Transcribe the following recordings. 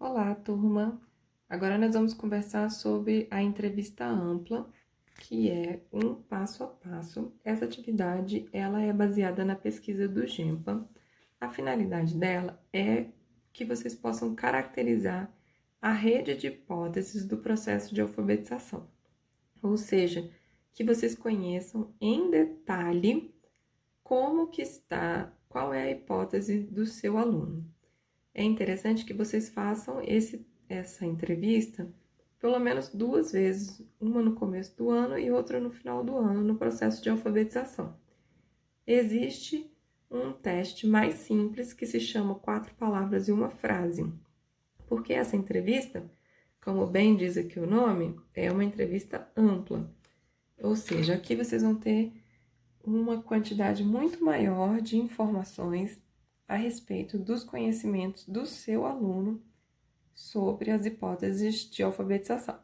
Olá, turma! Agora nós vamos conversar sobre a entrevista ampla, que é um passo a passo. Essa atividade, ela é baseada na pesquisa do GEMPA. A finalidade dela é que vocês possam caracterizar a rede de hipóteses do processo de alfabetização. Ou seja, que vocês conheçam em detalhe como que está, qual é a hipótese do seu aluno. É interessante que vocês façam essa entrevista pelo menos 2 vezes, uma no começo do ano e outra no final do ano, no processo de alfabetização. Existe um teste mais simples que se chama 4 palavras e uma frase, porque essa entrevista, como bem diz aqui o nome, é uma entrevista ampla, ou seja, aqui vocês vão ter uma quantidade muito maior de informações a respeito dos conhecimentos do seu aluno sobre as hipóteses de alfabetização.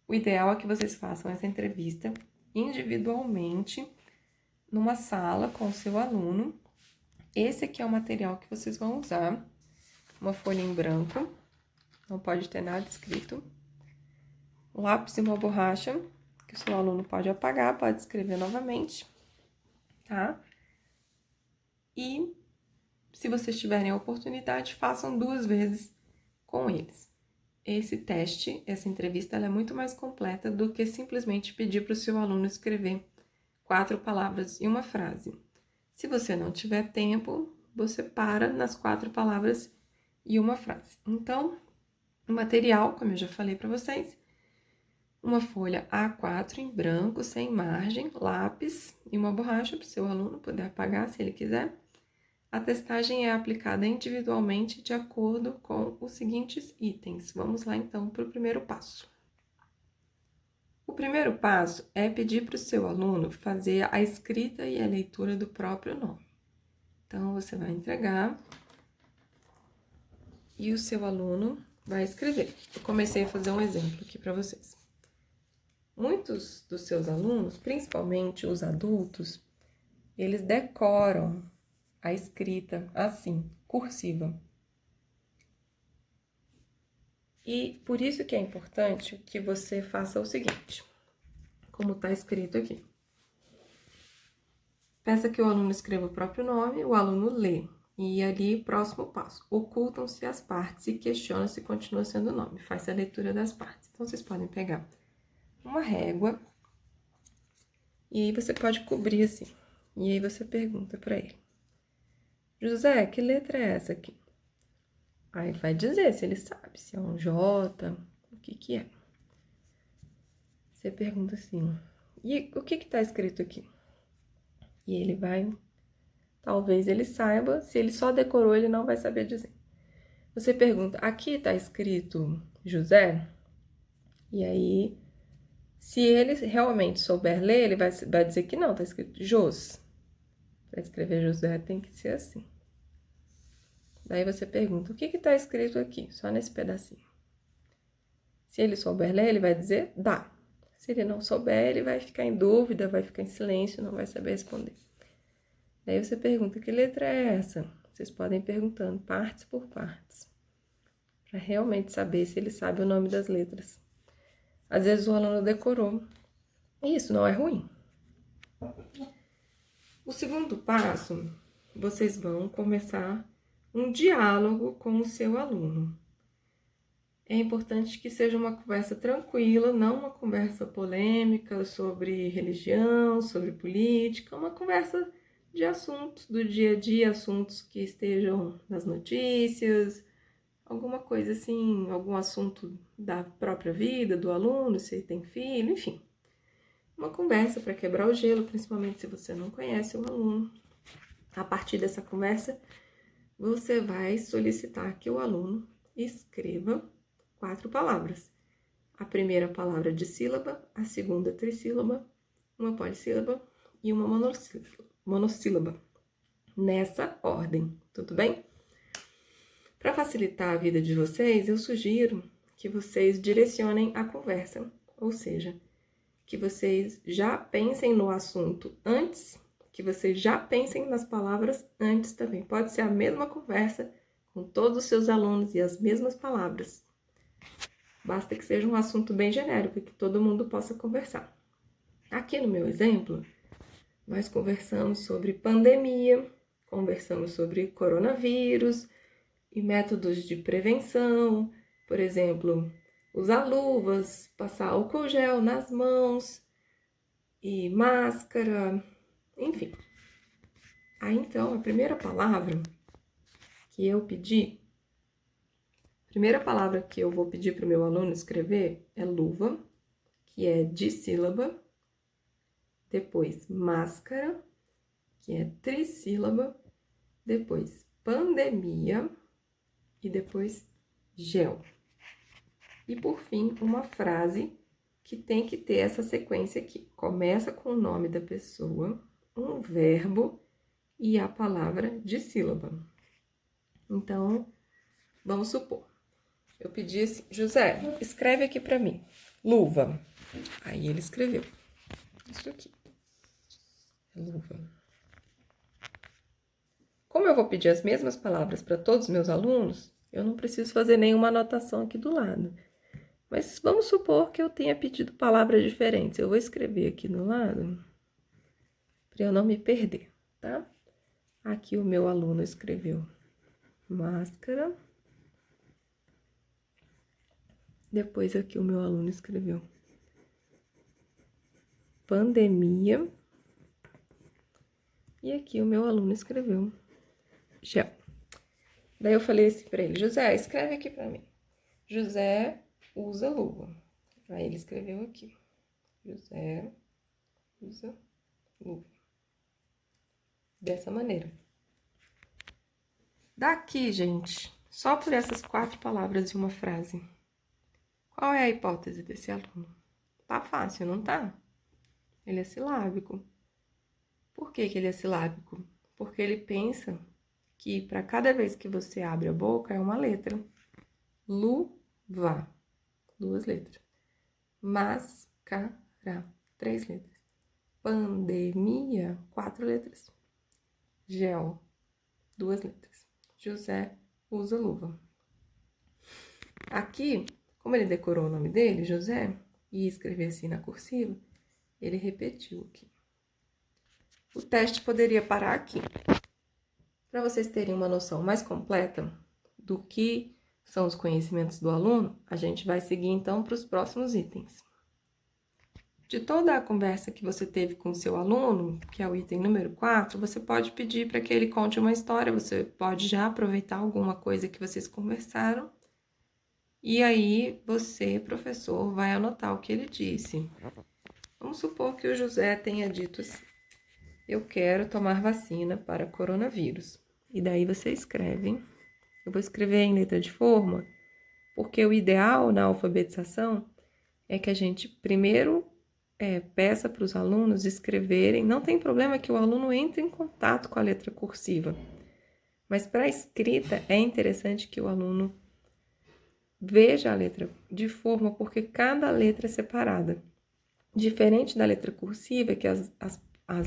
O ideal é que vocês façam essa entrevista individualmente, numa sala com o seu aluno. Esse aqui é o material que vocês vão usar, uma folha em branco, não pode ter nada escrito, lápis e uma borracha, que o seu aluno pode apagar, pode escrever novamente, tá? E, se vocês tiverem a oportunidade, façam 2 vezes com eles. Esse teste, essa entrevista, ela é muito mais completa do que simplesmente pedir para o seu aluno escrever 4 palavras e uma frase. Se você não tiver tempo, você para nas 4 palavras e uma frase. Então, o material, como eu já falei para vocês, uma folha A4 em branco, sem margem, lápis e uma borracha para o seu aluno poder apagar se ele quiser. A testagem é aplicada individualmente de acordo com os seguintes itens. Vamos lá, então, para o primeiro passo. O primeiro passo é pedir para o seu aluno fazer a escrita e a leitura do próprio nome. Então, você vai entregar e o seu aluno vai escrever. Eu comecei a fazer um exemplo aqui para vocês. Muitos dos seus alunos, principalmente os adultos, eles decoram a escrita assim, cursiva. E por isso que é importante que você faça o seguinte, como está escrito aqui. Peça que o aluno escreva o próprio nome, o aluno lê. E ali, próximo passo, ocultam-se as partes e questiona se continua sendo o nome. Faz a leitura das partes. Então, vocês podem pegar uma régua e aí você pode cobrir assim. E aí você pergunta para ele. José, que letra é essa aqui? Aí ele vai dizer se ele sabe, se é um J, o que é. Você pergunta assim, e o que tá escrito aqui? E ele vai, talvez ele saiba, se ele só decorou, ele não vai saber dizer. Você pergunta, aqui tá escrito José? E aí, se ele realmente souber ler, ele vai dizer que não, tá escrito Jos. Para escrever José tem que ser assim. Daí você pergunta, o que tá escrito aqui? Só nesse pedacinho. Se ele souber ler, ele vai dizer dá. Se ele não souber, ele vai ficar em dúvida, vai ficar em silêncio, não vai saber responder. Daí você pergunta, que letra é essa? Vocês podem ir perguntando, partes por partes, para realmente saber se ele sabe o nome das letras. Às vezes o aluno decorou, e isso não é ruim. O segundo passo, vocês vão começar um diálogo com o seu aluno. É importante que seja uma conversa tranquila, não uma conversa polêmica sobre religião, sobre política, uma conversa de assuntos do dia a dia, assuntos que estejam nas notícias, alguma coisa assim, algum assunto da própria vida do aluno, se ele tem filho, enfim. Uma conversa para quebrar o gelo, principalmente se você não conhece o aluno. A partir dessa conversa, você vai solicitar que o aluno escreva 4 palavras. A primeira palavra de sílaba, a segunda trissílaba, uma polissílaba e uma monossílaba. Nessa ordem, tudo bem? Para facilitar a vida de vocês, eu sugiro que vocês direcionem a conversa, ou seja, que vocês já pensem no assunto antes, que vocês já pensem nas palavras antes também. Pode ser a mesma conversa com todos os seus alunos e as mesmas palavras. Basta que seja um assunto bem genérico e que todo mundo possa conversar. Aqui no meu exemplo, nós conversamos sobre pandemia, conversamos sobre coronavírus e métodos de prevenção, por exemplo, usar luvas, passar álcool gel nas mãos e máscara, enfim. Aí então, a primeira palavra que eu vou pedir para o meu aluno escrever é luva, que é dissílaba, depois máscara, que é trissílaba, depois pandemia e depois gel. E por fim, uma frase que tem que ter essa sequência aqui. Começa com o nome da pessoa, um verbo e a palavra dissílaba. Então, vamos supor, eu pedi assim, José, escreve aqui para mim, luva. Aí ele escreveu, isso aqui, luva. Como eu vou pedir as mesmas palavras para todos os meus alunos, eu não preciso fazer nenhuma anotação aqui do lado. Mas vamos supor que eu tenha pedido palavras diferentes. Eu vou escrever aqui do lado, para eu não me perder, tá? Aqui o meu aluno escreveu máscara. Depois aqui o meu aluno escreveu pandemia. E aqui o meu aluno escreveu gel. Daí eu falei assim para ele, José, escreve aqui para mim. José usa luva. Aí ele escreveu aqui. José usa luva. Dessa maneira. Daqui, gente, só por essas 4 palavras e uma frase. Qual é a hipótese desse aluno? Tá fácil, não tá? Ele é silábico. Por que ele é silábico? Porque ele pensa que para cada vez que você abre a boca é uma letra. Luva, 2 letras. Máscara, 3 letras. Pandemia, 4 letras. Gel, 2 letras. José usa luva. Aqui, como ele decorou o nome dele, José, e escreveu assim na cursiva, ele repetiu aqui. O teste poderia parar aqui. Para vocês terem uma noção mais completa do que são os conhecimentos do aluno, a gente vai seguir então para os próximos itens. De toda a conversa que você teve com o seu aluno, que é o item número 4, você pode pedir para que ele conte uma história, você pode já aproveitar alguma coisa que vocês conversaram, e aí você, professor, vai anotar o que ele disse. Vamos supor que o José tenha dito assim, eu quero tomar vacina para coronavírus. E daí você escreve, eu vou escrever em letra de forma, porque o ideal na alfabetização é que a gente primeiro peça para os alunos escreverem, não tem problema que o aluno entre em contato com a letra cursiva, mas para a escrita é interessante que o aluno veja a letra de forma, porque cada letra é separada. Diferente da letra cursiva, que as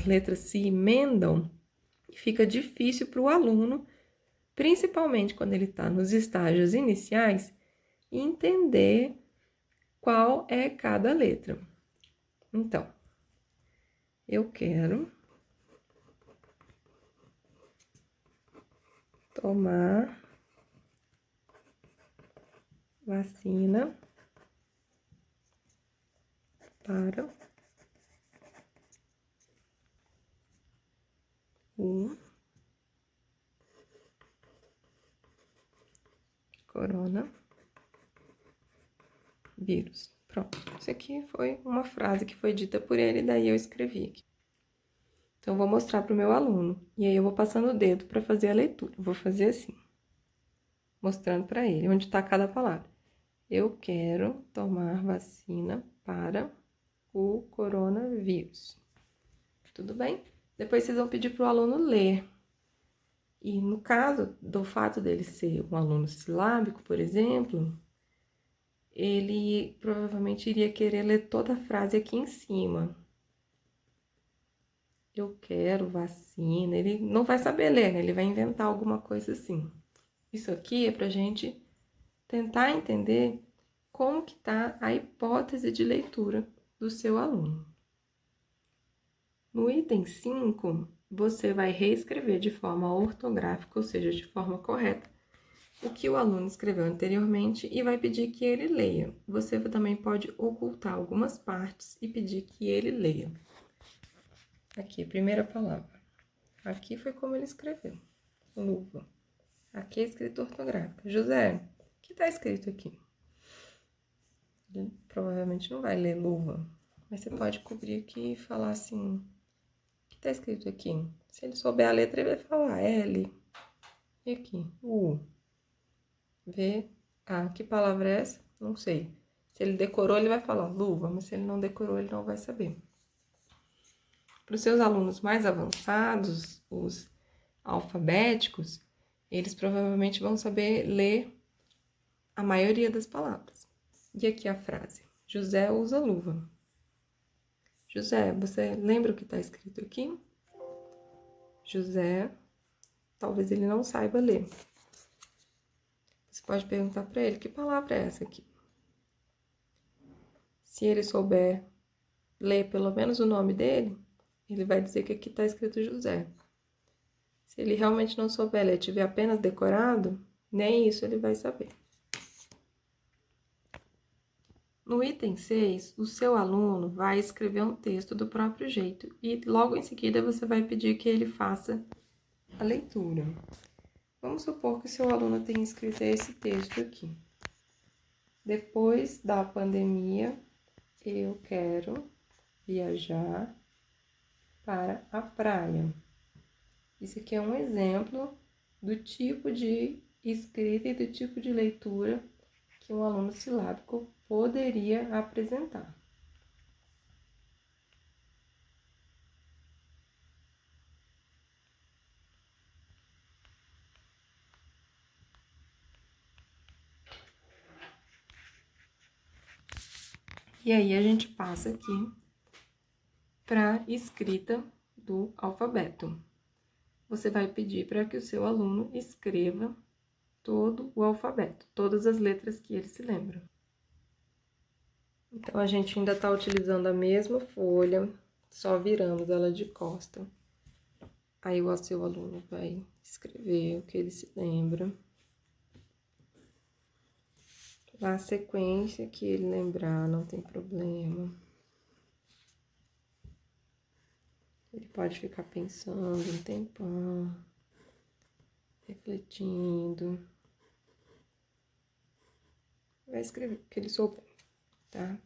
letras se emendam e fica difícil para o aluno, principalmente quando ele está nos estágios iniciais, entender qual é cada letra. Então, eu quero tomar vacina para o coronavírus. Pronto, isso aqui foi uma frase que foi dita por ele, daí eu escrevi aqui. Então, eu vou mostrar para o meu aluno, e aí eu vou passando o dedo para fazer a leitura. Eu vou fazer assim, mostrando para ele onde está cada palavra. Eu quero tomar vacina para o coronavírus. Tudo bem? Depois vocês vão pedir para o aluno ler. E no caso do fato dele ser um aluno silábico, por exemplo, ele provavelmente iria querer ler toda a frase aqui em cima. Eu quero vacina. Ele não vai saber ler, né? Ele vai inventar alguma coisa assim. Isso aqui é para a gente tentar entender como que está a hipótese de leitura do seu aluno. No item 5, você vai reescrever de forma ortográfica, ou seja, de forma correta, o que o aluno escreveu anteriormente e vai pedir que ele leia. Você também pode ocultar algumas partes e pedir que ele leia. Aqui, primeira palavra. Aqui foi como ele escreveu. Luva. Aqui é escrita ortográfica. José, o que está escrito aqui? Ele provavelmente não vai ler luva, mas você pode cobrir aqui e falar assim: o que está escrito aqui? Se ele souber a letra, ele vai falar L. E aqui, U. V. A. Que palavra é essa? Não sei. Se ele decorou, ele vai falar luva, mas se ele não decorou, ele não vai saber. Para os seus alunos mais avançados, os alfabéticos, eles provavelmente vão saber ler a maioria das palavras. E aqui a frase: José usa luva. José, você lembra o que está escrito aqui? José, talvez ele não saiba ler. Você pode perguntar para ele: que palavra é essa aqui? Se ele souber ler pelo menos o nome dele, ele vai dizer que aqui está escrito José. Se ele realmente não souber ler, tiver apenas decorado, nem isso ele vai saber. No item 6, o seu aluno vai escrever um texto do próprio jeito e logo em seguida você vai pedir que ele faça a leitura. Vamos supor que o seu aluno tenha escrito esse texto aqui. Depois da pandemia, eu quero viajar para a praia. Isso aqui é um exemplo do tipo de escrita e do tipo de leitura que um aluno silábico poderia apresentar. E aí a gente passa aqui para escrita do alfabeto. Você vai pedir para que o seu aluno escreva todo o alfabeto, todas as letras que ele se lembra. Então, a gente ainda está utilizando a mesma folha, só viramos ela de costa. Aí, o seu aluno vai escrever o que ele se lembra. A sequência que ele lembrar, não tem problema. Ele pode ficar pensando um tempão, refletindo. Vai escrever o que ele souber, tá?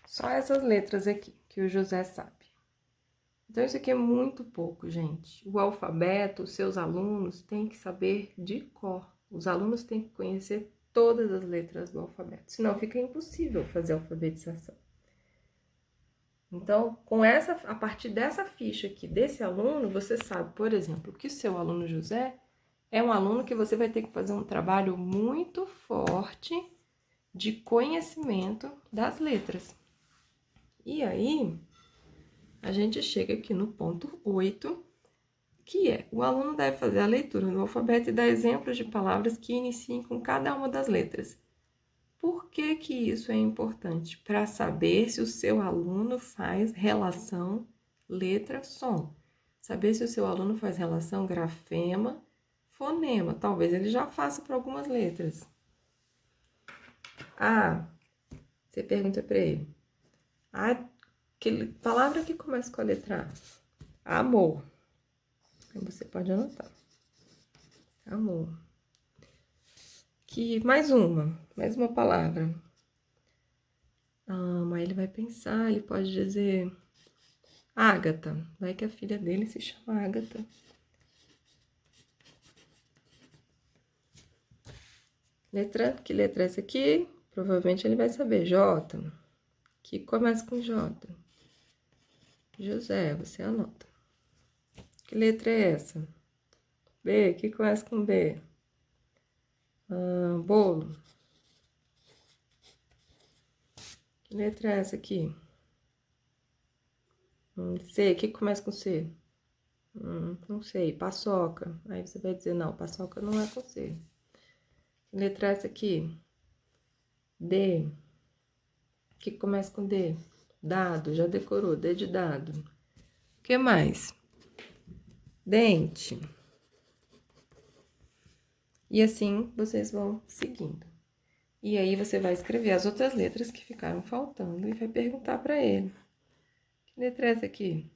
Só essas letras aqui, que o José sabe. Então, isso aqui é muito pouco, gente. O alfabeto, os seus alunos têm que saber de cor. Os alunos têm que conhecer todas as letras do alfabeto, senão fica impossível fazer a alfabetização. Então, a partir dessa ficha aqui desse aluno, você sabe, por exemplo, que o seu aluno José é um aluno que você vai ter que fazer um trabalho muito forte de conhecimento das letras. E aí, a gente chega aqui no ponto 8, que é: o aluno deve fazer a leitura do alfabeto e dar exemplos de palavras que iniciem com cada uma das letras. Por que que isso é importante? Para saber se o seu aluno faz relação letra-som. Saber se o seu aluno faz relação grafema-fonema. Talvez ele já faça para algumas letras. Ah, você pergunta para ele: que palavra que começa com a letra A? Amor. Aí você pode anotar. Amor. Mais uma palavra. Aí ele vai pensar, ele pode dizer Ágata. Vai que a filha dele se chama Ágata. Que letra é essa aqui? Provavelmente ele vai saber. J. Que começa com J. José, você anota. Que letra é essa? B. Que começa com B? Bolo. Que letra é essa aqui? C, o que começa com C? Não sei, paçoca. Aí você vai dizer, não, paçoca não é com C. Que letra é essa aqui? D. O que começa com D? Dado, já decorou, D de dado. O que mais? Dente. E assim vocês vão seguindo. E aí você vai escrever as outras letras que ficaram faltando e vai perguntar para ele. Que letra é essa aqui?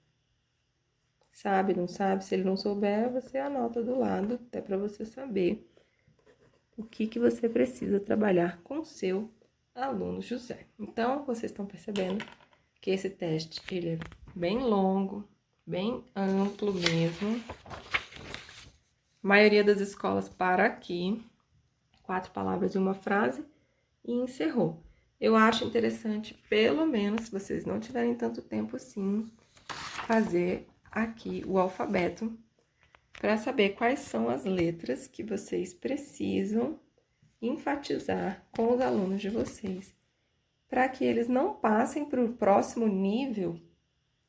Sabe, não sabe? Se ele não souber, você anota do lado, até para você saber o que você precisa trabalhar com o seu aluno José. Então, vocês estão percebendo que esse teste, ele é bem longo, bem amplo mesmo. A maioria das escolas para aqui, 4 palavras e uma frase, e encerrou. Eu acho interessante, pelo menos, se vocês não tiverem tanto tempo assim, fazer aqui o alfabeto para saber quais são as letras que vocês precisam enfatizar com os alunos de vocês, para que eles não passem para o próximo nível,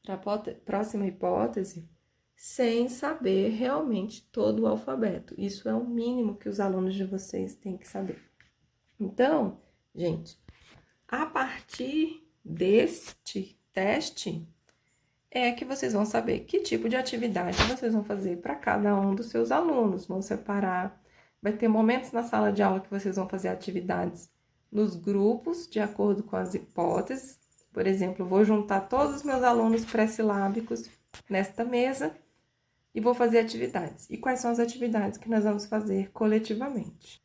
para a próxima hipótese, sem saber realmente todo o alfabeto. Isso é o mínimo que os alunos de vocês têm que saber. Então, gente, a partir deste teste é que vocês vão saber que tipo de atividade vocês vão fazer para cada um dos seus alunos. Vão separar, vai ter momentos na sala de aula que vocês vão fazer atividades nos grupos, de acordo com as hipóteses. Por exemplo, vou juntar todos os meus alunos pré-silábicos nesta mesa e vou fazer atividades. E quais são as atividades que nós vamos fazer coletivamente?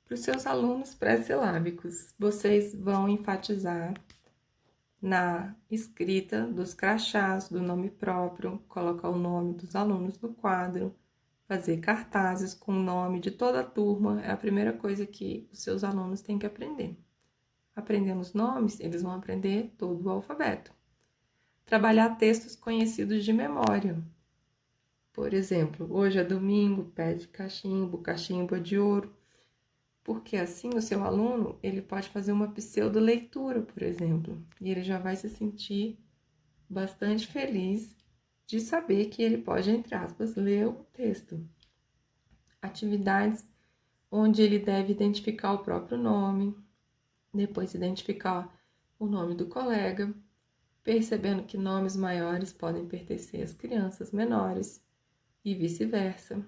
Para os seus alunos pré-silábicos, vocês vão enfatizar na escrita dos crachás, do nome próprio, colocar o nome dos alunos no quadro, fazer cartazes com o nome de toda a turma, é a primeira coisa que os seus alunos têm que aprender. Aprendendo os nomes, eles vão aprender todo o alfabeto. Trabalhar textos conhecidos de memória. Por exemplo, hoje é domingo, pé de cachimbo, cachimbo é de ouro. Porque assim o seu aluno, ele pode fazer uma pseudo-leitura, por exemplo, e ele já vai se sentir bastante feliz de saber que ele pode, entre aspas, ler o texto. Atividades onde ele deve identificar o próprio nome, depois identificar o nome do colega, percebendo que nomes maiores podem pertencer às crianças menores e vice-versa.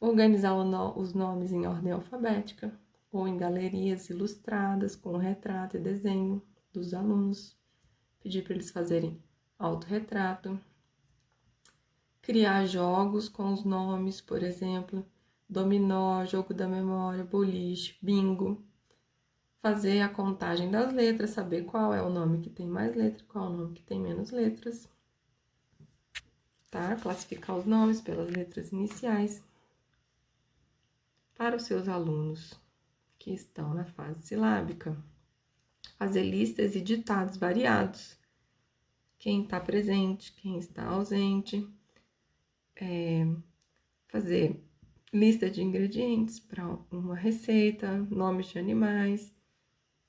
Organizar os nomes em ordem alfabética ou em galerias ilustradas com retrato e desenho dos alunos. Pedir para eles fazerem autorretrato. Criar jogos com os nomes, por exemplo, dominó, jogo da memória, boliche, bingo. Fazer a contagem das letras, saber qual é o nome que tem mais letras, qual é o nome que tem menos letras. Tá? Classificar os nomes pelas letras iniciais. Para os seus alunos que estão na fase silábica, fazer listas e ditados variados. Quem está presente, quem está ausente. Fazer lista de ingredientes para uma receita, nomes de animais.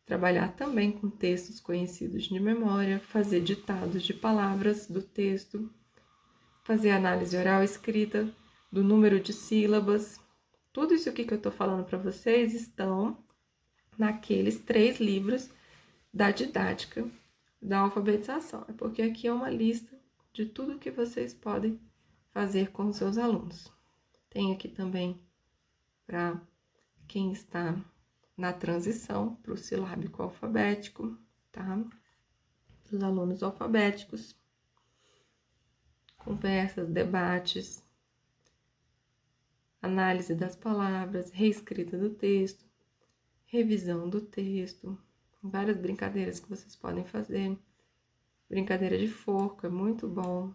Trabalhar também com textos conhecidos de memória, fazer ditados de palavras do texto. Fazer análise oral escrita do número de sílabas. Tudo isso aqui que eu estou falando para vocês estão naqueles 3 livros da didática da alfabetização. É porque aqui é uma lista de tudo que vocês podem fazer com os seus alunos. Tem aqui também para quem está na transição para o silábico alfabético, tá? Os alunos alfabéticos. Conversas, debates, análise das palavras, reescrita do texto, revisão do texto, várias brincadeiras que vocês podem fazer. Brincadeira de forca, muito bom.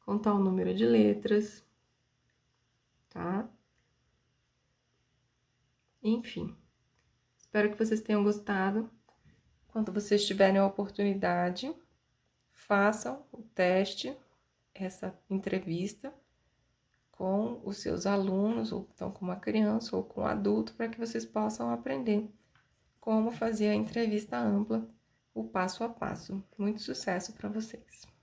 Contar o número de letras, tá? Enfim, espero que vocês tenham gostado. Quando vocês tiverem a oportunidade, façam o teste, essa entrevista com os seus alunos, ou então com uma criança ou com um adulto, para que vocês possam aprender como fazer a entrevista ampla o passo a passo. Muito sucesso para vocês!